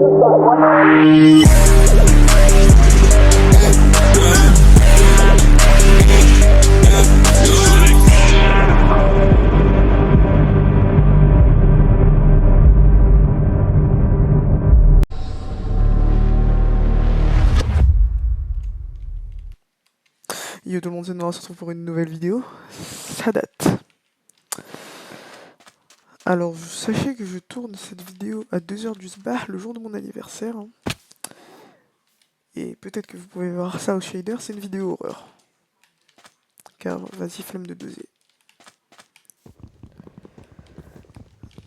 Yo tout le monde, c'est Noah, on se retrouve pour une nouvelle vidéo. Ça date. Alors, sachez que je tourne cette vidéo à 2h du sbar, le jour de mon anniversaire. Et peut-être que vous pouvez voir ça au shader, c'est une vidéo horreur. Car, vas-y, flemme de doser.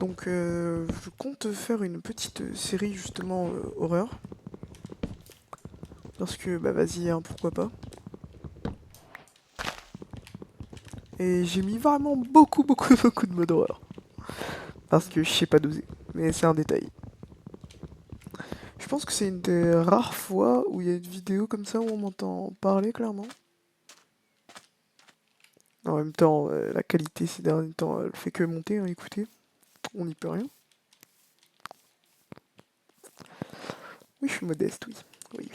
Donc, je compte faire une petite série, justement, horreur. Parce que, bah vas-y, hein, pourquoi pas. Et j'ai mis vraiment beaucoup de modes horreur. Parce que je sais pas doser. Mais c'est un détail. Je pense que c'est une des rares fois où il y a une vidéo comme ça où on m'entend parler clairement. En même temps, la qualité ces derniers temps, elle fait que monter, hein, écoutez. On n'y peut rien. Oui, je suis modeste, oui. Oui.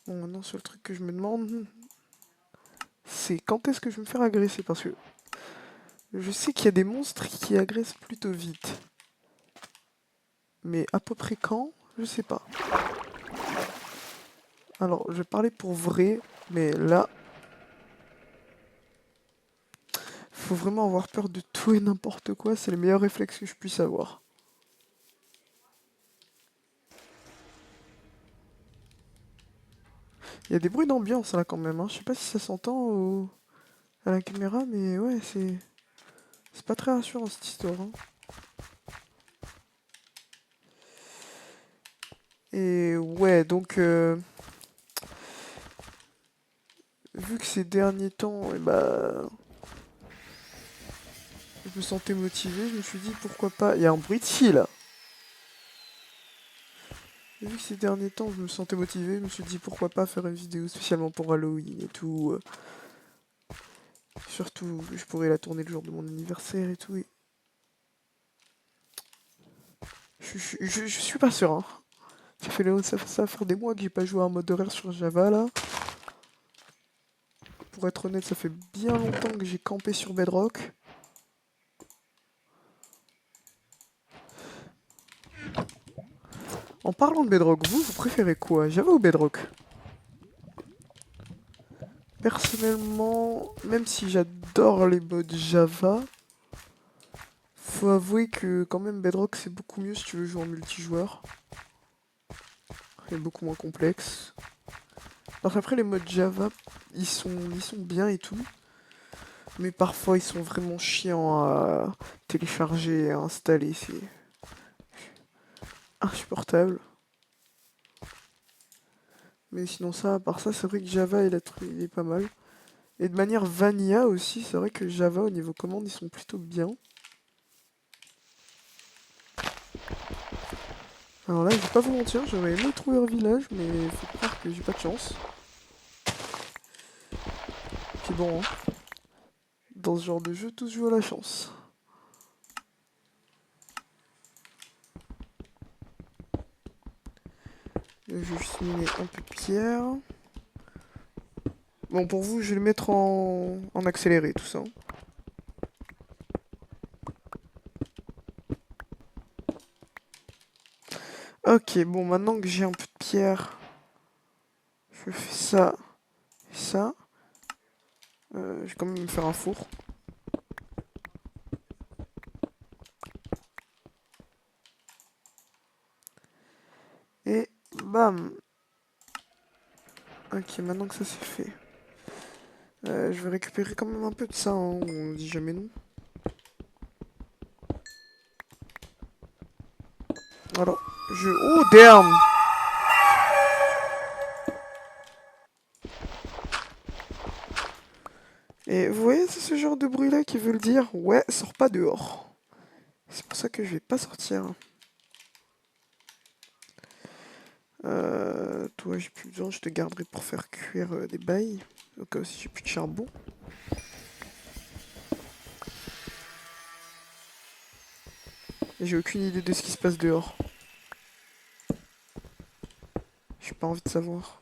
Bon, maintenant, sur le truc que je me demande, c'est quand est-ce que je vais me faire agresser, parce que je sais qu'il y a des monstres qui agressent plutôt vite. Mais à peu près quand, je sais pas. Alors, je vais parler pour vrai, mais là, faut vraiment avoir peur de tout et n'importe quoi, c'est le meilleur réflexe que je puisse avoir. Il y a des bruits d'ambiance là quand même, hein. Je sais pas si ça s'entend à la caméra, mais ouais, c'est pas très rassurant cette histoire, hein. Et ouais, donc vu que ces derniers temps, je me sentais motivé, je me suis dit pourquoi pas. Il y a un bruit de scie là. Et vu que ces derniers temps, je me sentais motivé, je me suis dit pourquoi pas faire une vidéo spécialement pour Halloween et tout. Surtout, je pourrais la tourner le jour de mon anniversaire et tout. Et je suis pas sûr, hein. Ça va faire des mois que j'ai pas joué à un mode horaire sur Java là. Pour être honnête, ça fait bien longtemps que j'ai campé sur Bedrock. En parlant de Bedrock, vous préférez quoi, Java ou Bedrock? Personnellement, même si j'adore les modes Java, faut avouer que quand même Bedrock c'est beaucoup mieux si tu veux jouer en multijoueur. C'est beaucoup moins complexe. Alors après les modes Java, ils sont bien et tout. Mais parfois ils sont vraiment chiants à télécharger et à installer, c'est insupportable. Mais sinon ça, à part ça, c'est vrai que Java il est pas mal. Et de manière vanilla aussi, c'est vrai que Java au niveau commande ils sont plutôt bien. Alors là, je vais pas vous mentir, j'aurais aimé trouver un village, mais faut croire que j'ai pas de chance. Puis bon, hein, dans ce genre de jeu, tout se joue à la chance. Je vais juste miner un peu de pierre. Bon, pour vous, je vais le mettre en accéléré, tout ça. Ok, bon, maintenant que j'ai un peu de pierre, je fais ça et ça. Je vais quand même me faire un four. Et bam. Ok, maintenant que ça c'est fait. Je vais récupérer quand même un peu de ça, hein, on dit jamais non. Alors, oh damn! Et vous voyez, c'est ce genre de bruit là qui veut le dire, ouais, sors pas dehors. C'est pour ça que je vais pas sortir. Toi, j'ai plus besoin, je te garderai pour faire cuire des bails. Au cas où si j'ai plus de charbon. Et j'ai aucune idée de ce qui se passe dehors. J'ai pas envie de savoir.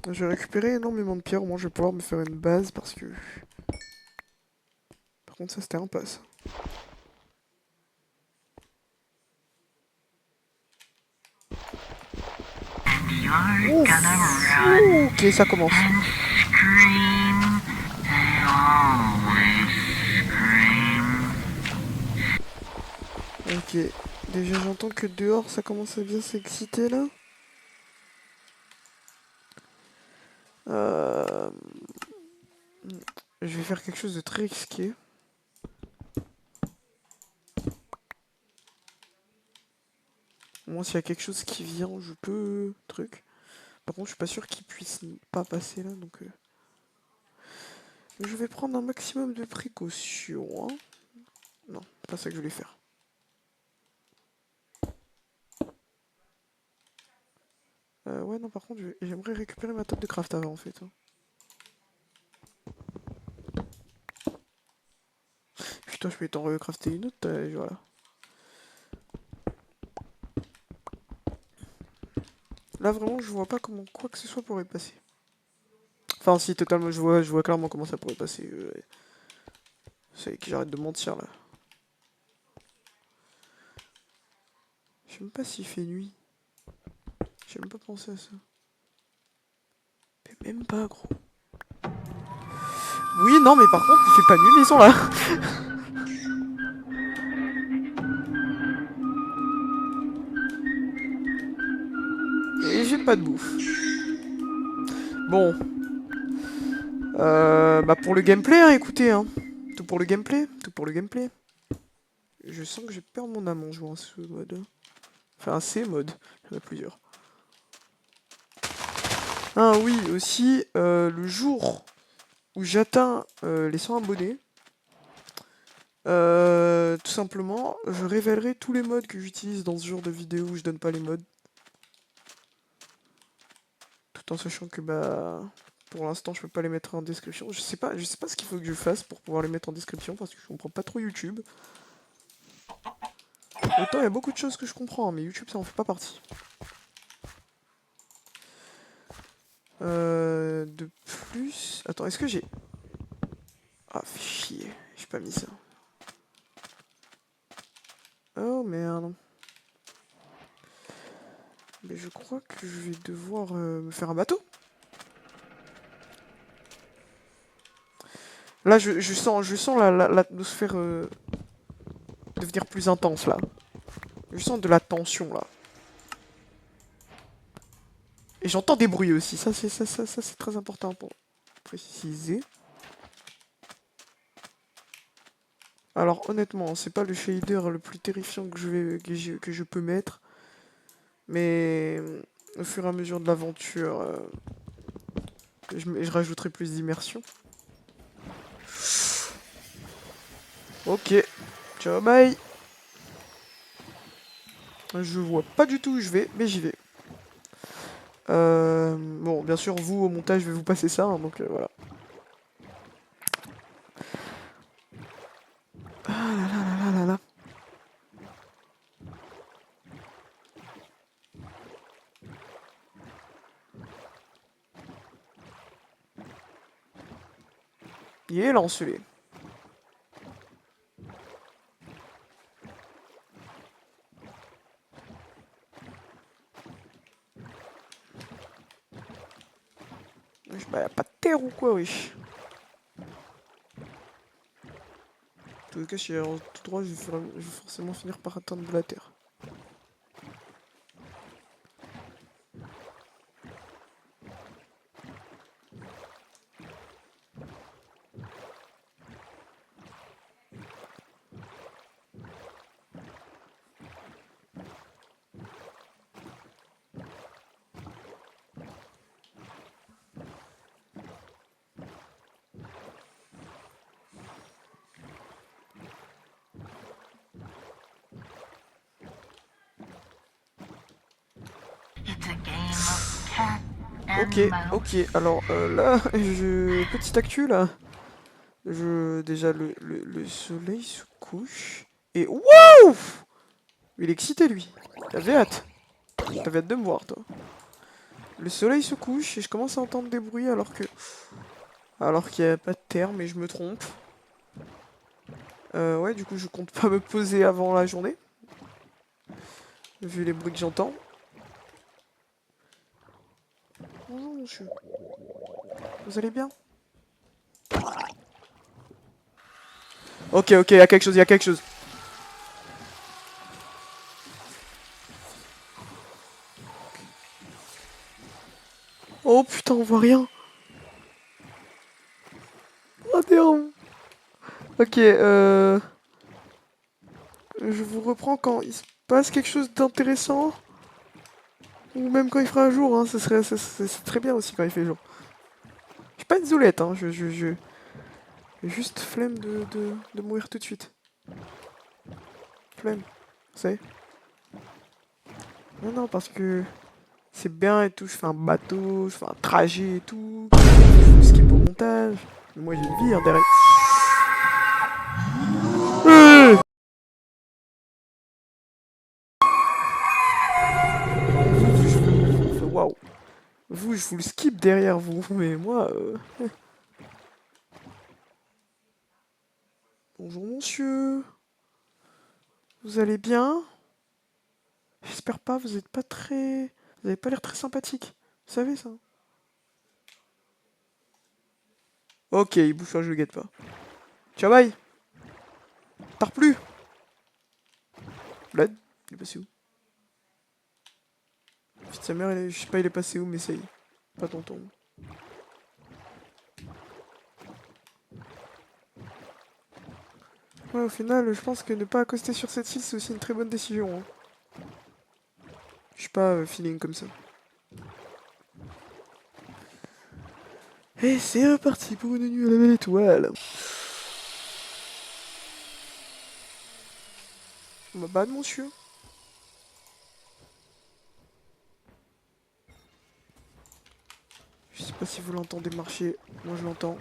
Je vais récupérer énormément de pierres, au moins je vais pouvoir me faire une base parce que... Par contre ça c'était un pas ça. Ouf. Ok, ça commence. Ok, déjà j'entends que dehors ça commence à bien s'exciter là. Je vais faire quelque chose de très risqué. Moi s'il y a quelque chose qui vient, je peux... Truc. Par contre je suis pas sûr qu'il puisse pas passer là, donc... Je vais prendre un maximum de précautions. Hein. Non, c'est pas ça que je voulais faire. Ouais, non, par contre, j'aimerais récupérer ma table de craft avant, en fait. Hein. Putain, je peux t'en recrafter une autre, voilà. Là, vraiment, je vois pas comment quoi que ce soit pourrait passer. Enfin, si, totalement, je vois clairement comment ça pourrait passer. C'est que j'arrête de mentir, là. Je sais même pas s'il fait nuit. J'ai même pas pensé à ça. Mais même pas, gros. Oui, non, mais par contre, il fait pas nuit, mais ils sont là. Et j'ai pas de bouffe. Bon. Bah pour le gameplay, hein, écoutez, hein. Tout pour le gameplay, tout pour le gameplay. Je sens que j'ai peur mon âme en jouant à ce mode. Enfin, à ces modes. Il y en a plusieurs. Ah oui, aussi, le jour où j'atteins les 100 abonnés, tout simplement, je révélerai tous les modes que j'utilise dans ce genre de vidéo où je donne pas les modes. Tout en sachant que, bah, pour l'instant, je peux pas les mettre en description. Je sais pas ce qu'il faut que je fasse pour pouvoir les mettre en description parce que je comprends pas trop YouTube. Autant il y a beaucoup de choses que je comprends, mais YouTube ça en fait pas partie. De plus... Attends, est-ce que j'ai... Ah, fais chier, j'ai pas mis ça. Oh merde. Mais je crois que je vais devoir me faire un bateau. Là, je sens l'atmosphère devenir plus intense, là. Je sens de la tension, là. Et j'entends des bruits aussi. Ça c'est très important pour préciser. Alors, honnêtement, c'est pas le shader le plus terrifiant que je peux mettre. Mais au fur et à mesure de l'aventure, je rajouterai plus d'immersion. Ok. Ciao, bye. Je vois pas du tout où je vais, mais j'y vais. Bon, bien sûr, vous, au montage, je vais vous passer ça, hein, donc voilà. Ah là là là là là là. Il est lent, celui-là. Bah, y'a pas de terre ou quoi, wesh. En tout cas, si j'ai tout droit, je vais forcément finir par atteindre de la terre. Ok, alors là, petite actu là. Déjà, le soleil se couche. Et waouh! Il est excité, lui. T'avais hâte. T'avais hâte de me voir, toi. Le soleil se couche et je commence à entendre des bruits alors que... Alors qu'il n'y a pas de terre, mais je me trompe. Ouais, du coup, je compte pas me poser avant la journée. Vu les bruits que j'entends. Bonjour, monsieur. Vous allez bien? Ok, ok, il y a quelque chose, il y a quelque chose. Oh putain, on voit rien. Oh merde. Ok, je vous reprends quand il se passe quelque chose d'intéressant. Ou même quand il fera un jour, hein, c'est très bien aussi quand il fait jour. Je suis pas une zoulette, hein, j'ai juste flemme de mourir tout de suite. Flemme, vous savez. Non, non, parce que c'est bien et tout, je fais un bateau, je fais un trajet et tout. Je skip au montage. Mais moi j'ai une vie, hein, derrière. Waouh. Vous, je vous le skip derrière vous, mais moi... Bonjour monsieur. Vous allez bien? J'espère pas, vous êtes pas très... Vous avez pas l'air très sympathique. Vous savez ça? Ok, il bouffe un jeu, je le guette pas. Ciao, bye. T'as plus. Vlad, il est passé où? Fils de sa mère, je sais pas il est passé où, mais ça y est. Pas tonton. Ouais, au final, je pense que ne pas accoster sur cette île, c'est aussi une très bonne décision. Hein. Je suis pas feeling comme ça. Et c'est reparti pour une nuit à la belle étoile. Bah, bad, monsieur. Je sais pas si vous l'entendez marcher. Moi, je l'entends.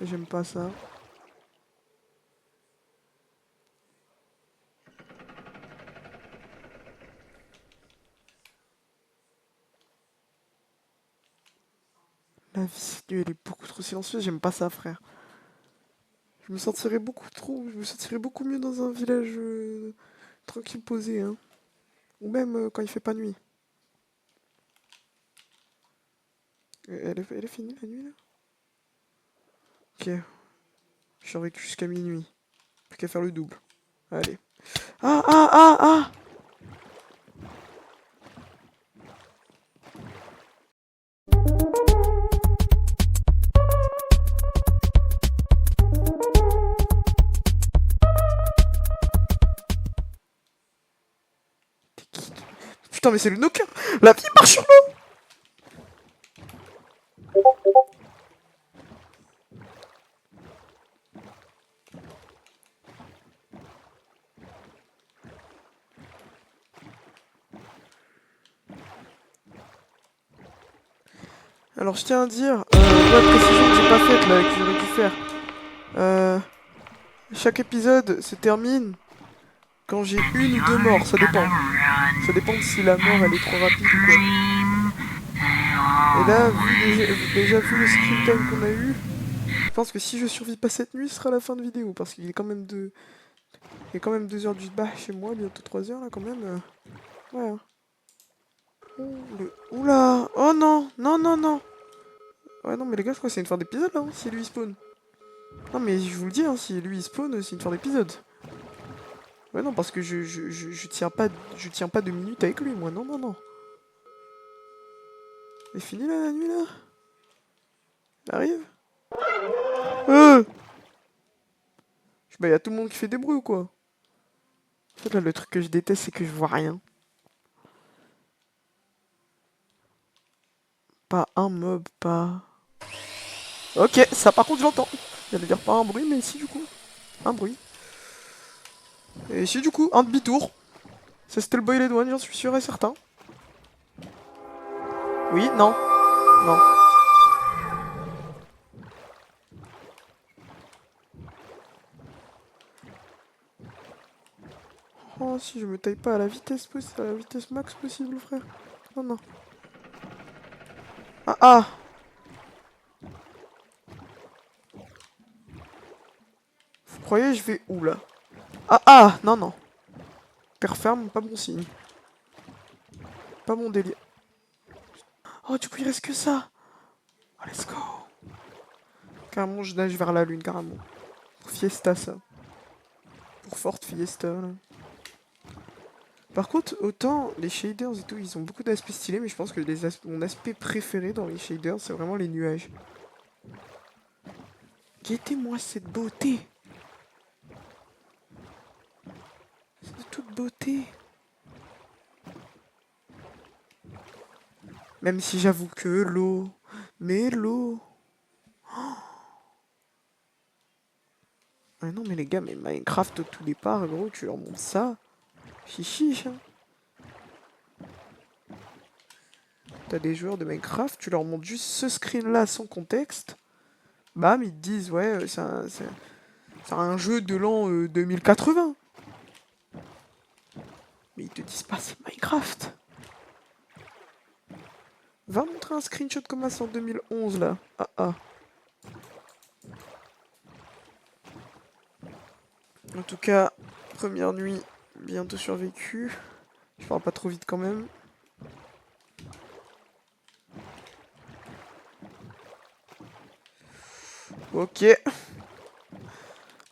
J'aime pas ça. La vie cette nuit, elle est beaucoup trop silencieuse. J'aime pas ça, frère. Je me sentirais beaucoup trop... Je me sentirais beaucoup mieux dans un village tranquille, posé, hein. Ou même quand il fait pas nuit. Elle est finie, la nuit, là? Ok. Je survécu jusqu'à minuit. Plus qu'à faire le double. Allez. Ah, ah, ah, ah! Putain, mais c'est le Nokia! La vie marche sur l'eau! Alors, je tiens à dire, la précision que j'ai pas faite, là, que j'aurais dû faire. Chaque épisode se termine quand j'ai une ou deux morts, ça dépend. Ça dépend de si la mort, elle est trop rapide ou quoi. Et là, déjà vu le screen time qu'on a eu, je pense que si je survis pas cette nuit, ce sera la fin de vidéo, parce qu'il est quand même il est quand même 2 heures du bas chez moi, bientôt 3 heures là quand même. Ouais. Hein. Oula! Oh non! Non, non, non! Ouais, non, mais les gars, je crois que c'est une fin d'épisode là, hein, si lui il spawn. Non, mais je vous le dis, hein, si lui il spawn, c'est une fin d'épisode. Ouais, non, parce que je tiens pas 2 minutes avec lui, moi, non, non, non. C'est fini là, la nuit là? Il arrive? Bah, y'a tout le monde qui fait des bruits ou quoi? En fait, là, le truc que je déteste, c'est que je vois rien. Pas un mob, pas... Ok, ça par contre, j'entends. J'allais dire pas un bruit, mais si, du coup. Un bruit. Et si, du coup, un demi-tour. Ça, c'était le boiler one, j'en suis sûr et certain. Oui, non. Non. Oh, si je me taille pas à la vitesse possible, à la vitesse max possible, frère. Non, non. Ah, ah. Vous croyez je vais où, là? Ah, ah. Non, non. Terre ferme, pas bon signe. Pas mon délire. Oh, du coup, il reste que ça. Oh, let's go. Carrément, je nage vers la lune, carrément. Pour Fiesta, ça. Pour Fort Fiesta, là. Par contre, autant les shaders et tout, ils ont beaucoup d'aspects stylés, mais je pense que mon aspect préféré dans les shaders, c'est vraiment les nuages. Guettez-moi cette beauté. C'est de toute beauté. Même si j'avoue que l'eau, mais l'eau... Ah non mais les gars, mais Minecraft au tout départ, gros, tu leur montres ça. Chichiche, hein. T'as des joueurs de Minecraft, tu leur montres juste ce screen-là sans contexte. Bam, ils te disent, ouais, c'est un jeu de l'an 2080. Mais ils te disent pas, c'est Minecraft. Va montrer un screenshot comme ça en 2011, là. Ah, ah. En tout cas, première nuit bientôt survécue. Je parle pas trop vite quand même. Ok.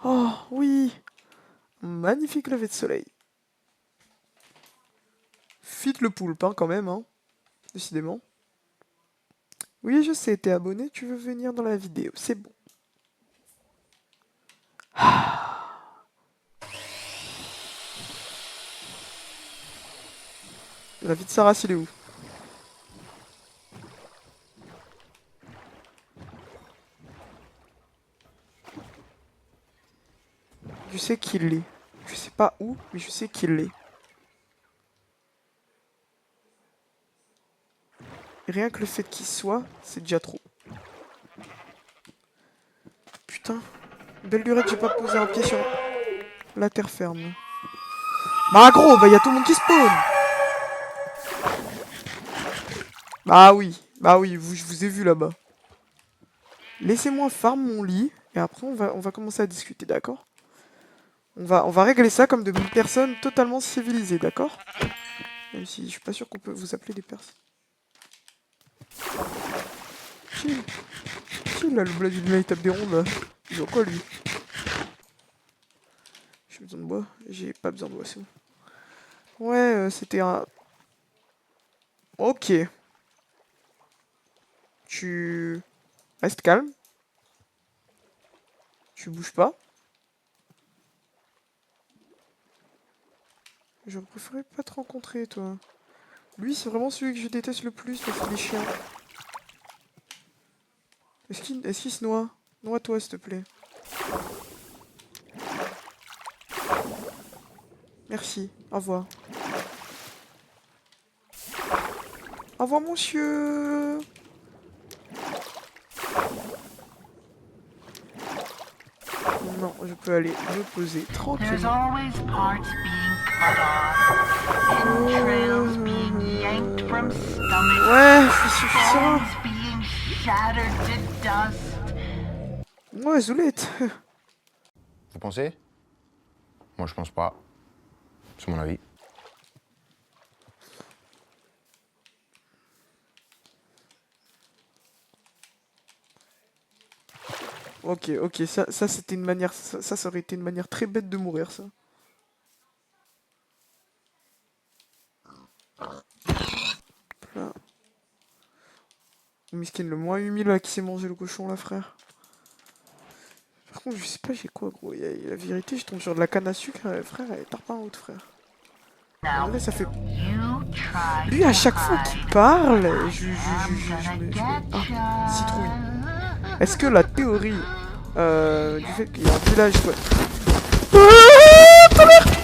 Oh, oui. Magnifique lever de soleil. Fit le poulpe, hein, quand même, hein. Décidément. Oui, je sais, t'es abonné, tu veux venir dans la vidéo. C'est bon. La vie de Sarah, il est où? Je sais qu'il l'est. Je sais pas où, mais je sais qu'il l'est. Rien que le fait qu'il soit, c'est déjà trop. Putain. Belle lurette, j'ai pas posé un pied sur la terre ferme. Bah gros, bah y'a tout le monde qui spawn. Bah oui, je vous ai vu là-bas. Laissez-moi farm mon lit, et après on va commencer à discuter, d'accord? On va régler ça comme de personnes totalement civilisées, d'accord? Même si je suis pas sûr qu'on peut vous appeler des personnes. Chill. Chill là, le Blood il tape des rondes là. Il veut quoi lui? J'ai besoin de bois. J'ai pas besoin de bois, c'est bon. Ouais, c'était un... Ok. Tu... Reste calme. Tu bouges pas. J'aurais préféré pas te rencontrer, toi. Lui, c'est vraiment celui que je déteste le plus parce qu'il est chiant. Est-ce qu'il se noie? Noie-toi, s'il te plaît. Merci. Au revoir. Au revoir, monsieur. Non, je peux aller me poser tranquillement. Ouais, je suis suffisant. Ouais, Zoulette. Vous pensez? Moi, je pense pas. C'est mon avis. Ok, ça c'était une manière... Ça aurait été une manière très bête de mourir, ça. Là. Miskin, le moins humile là qui s'est mangé le cochon là, frère. Par contre, je sais pas j'ai quoi, gros. La vérité, je tombe sur de la canne à sucre, frère, elle est tarpin haute, frère. En vrai, ça fait... Lui, à chaque fois qu'il parle, Ah, citrouille. Est-ce que la théorie du fait qu'il y a un village... Ouais. Ah, ta mère!